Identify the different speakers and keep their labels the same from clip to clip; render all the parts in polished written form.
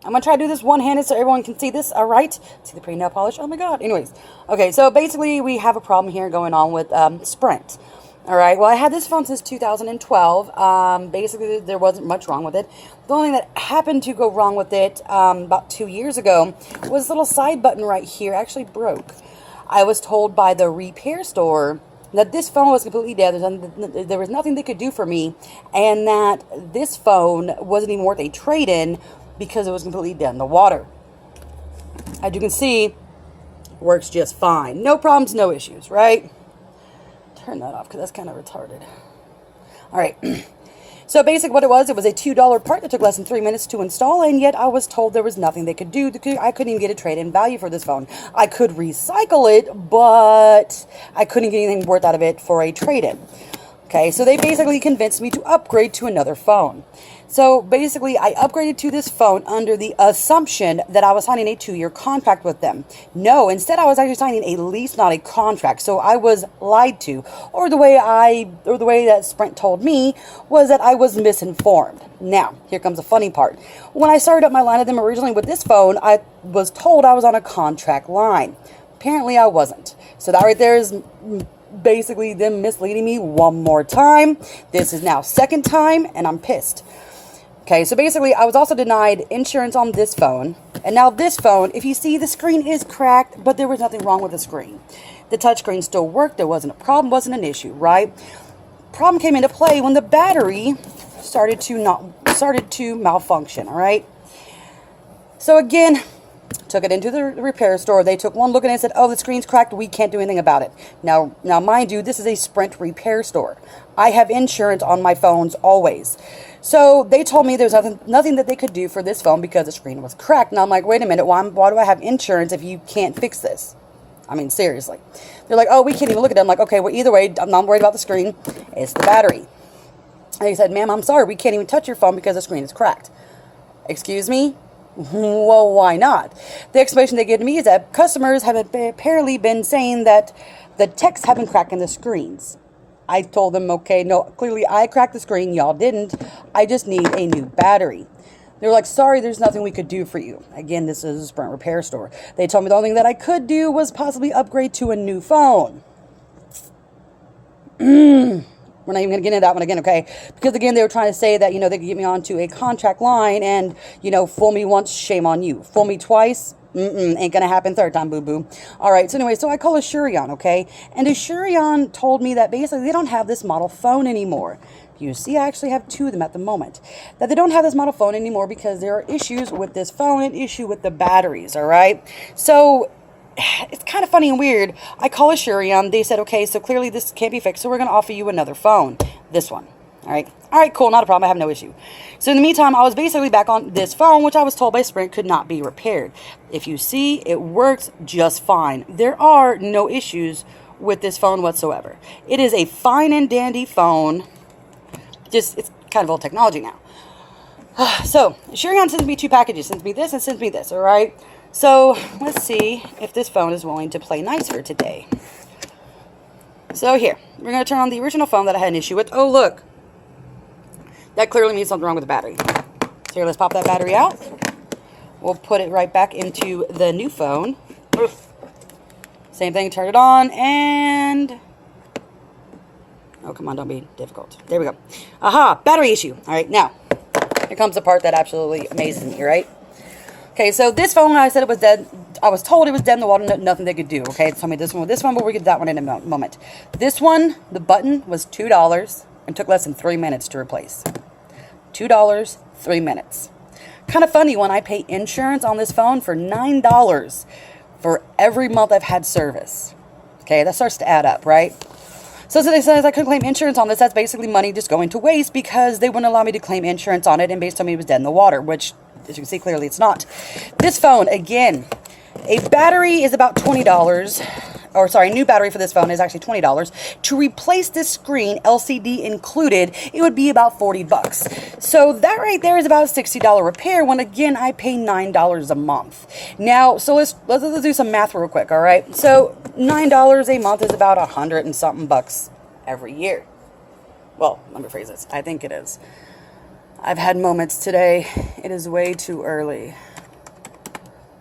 Speaker 1: I'm going to try to do this one-handed so everyone can see this, all right? See the pretty nail polish? Oh, my God. Anyways, okay, so basically we have a problem here going on with Sprint. All right, well, I had this phone since 2012. Basically, there wasn't much wrong with it. The only thing that happened to go wrong with it about 2 years ago was this little side button right here actually broke. I was told by the repair store that this phone was completely dead. There was nothing they could do for me, and that this phone wasn't even worth a trade-in because it was completely dead in the water. As you can see, works just fine. No problems, no issues, right? Turn that off because that's kind of retarded. All right. So basically what it was a $2 part that took less than 3 minutes to install, and yet I was told there was nothing they could do. I couldn't even get a trade-in value for this phone. I could recycle it, but I couldn't get anything worth out of it for a trade-in. Okay, so they basically convinced me to upgrade to another phone. So basically, I upgraded to this phone under the assumption that I was signing a 2-year contract with them. No, instead I was actually signing a lease, not a contract. So I was lied to, or the way that Sprint told me was that I was misinformed. Now, here comes the funny part. When I started up my line of them originally with this phone, I was told I was on a contract line. Apparently, I wasn't. So that right there is basically them misleading me one more time. This is now second time, and I'm pissed. Okay, so basically, I was also denied insurance on this phone. And now this phone, if you see, the screen is cracked, but there was nothing wrong with the screen. The touchscreen still worked. There wasn't a problem, wasn't an issue, right? Problem came into play when the battery started to malfunction, all right? So again, took it into the repair store. They took one look at it and said, oh, the screen's cracked. We can't do anything about it. Now, mind you, this is a Sprint repair store. I have insurance on my phones always. So they told me there's nothing that they could do for this phone because the screen was cracked. And I'm like, wait a minute, why do I have insurance if you can't fix this? I mean, seriously. They're like, oh, we can't even look at it. I'm like, okay, well, either way, I'm not worried about the screen. It's the battery. And he said, ma'am, I'm sorry, we can't even touch your phone because the screen is cracked. Excuse me? Well, why not? The explanation they gave to me is that customers have apparently been saying that the techs have been cracking the screens. I told them, okay, no, clearly I cracked the screen, y'all didn't. I just need a new battery. They were like, sorry, there's nothing we could do for you. Again, this is a Sprint repair store. They told me the only thing that I could do was possibly upgrade to a new phone. We're not even going to get into that one again, okay? Because, again, they were trying to say that, they could get me onto a contract line and, fool me once, shame on you. Fool me twice, ain't going to happen third time, boo-boo. All right, so anyway, so I call Asurion, okay? And Asurion told me that basically they don't have this model phone anymore. You see, I actually have 2 of them at the moment. That they don't have this model phone anymore because there are issues with this phone and issue with the batteries, all right? So it's kind of funny and weird. I call Asurion. They said, okay, so clearly this can't be fixed, so we're going to offer you another phone. This one. All right, cool, not a problem. I have no issue. So in the meantime, I was basically back on this phone, which I was told by Sprint could not be repaired. If you see, it works just fine. There are no issues with this phone whatsoever. It is a fine and dandy phone. Just, it's kind of old technology now. So, Asurion sends me 2 packages. Sends me this and sends me this, all right? So, let's see if this phone is willing to play nice for today. So here, we're going to turn on the original phone that I had an issue with. Oh, look. That clearly means something wrong with the battery. So here, let's pop that battery out. We'll put it right back into the new phone. Same thing, turn it on, and... Oh, come on, don't be difficult. There we go. Aha, battery issue. All right, now, here comes the part that absolutely amazes me, right? Okay, so this phone, I said it was dead. I was told it was dead in the water, nothing they could do. Okay, tell me this one with this one, but we'll get that one in a moment. This one, the button was $2 and took less than 3 minutes to replace. $2, 3 minutes. Kind of funny when I pay insurance on this phone for $9 for every month I've had service. Okay, that starts to add up, right? So they said I couldn't claim insurance on this. That's basically money just going to waste because they wouldn't allow me to claim insurance on it, and based on me it was dead in the water, which, as you can see clearly, it's not. This phone, again, a battery is about $20. Or sorry, a new battery for this phone is actually $20. To replace this screen, LCD included, it would be about $40. So that right there is about a $60 repair when, again, I pay $9 a month. Now, so let's do some math real quick, all right? So $9 a month is about $100 and something bucks every year. Well, let me phrase this. I think it is. I've had moments today. It is way too early.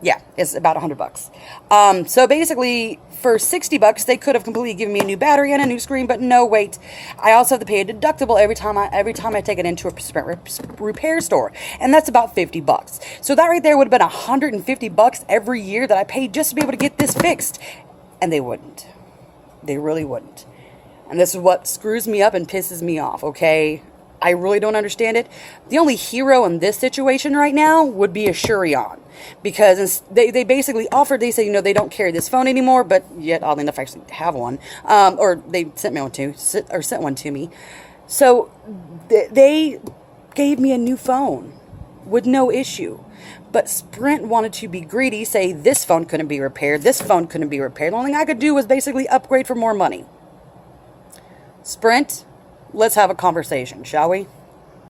Speaker 1: Yeah, it's about $100. So basically, for $60, they could have completely given me a new battery and a new screen, but no, wait. I also have to pay a deductible every time I take it into a Sprint repair store, and that's about $50. So that right there would have been $150 every year that I paid just to be able to get this fixed, and they wouldn't. They really wouldn't. And this is what screws me up and pisses me off, okay? I really don't understand it. The only hero in this situation right now would be Asurion, because they basically offered, they say, they don't carry this phone anymore, but yet oddly enough I actually have one, or they sent one to me. So they gave me a new phone with no issue. But Sprint wanted to be greedy, say this phone couldn't be repaired, this phone couldn't be repaired. The only thing I could do was basically upgrade for more money. Sprint, let's have a conversation, shall we?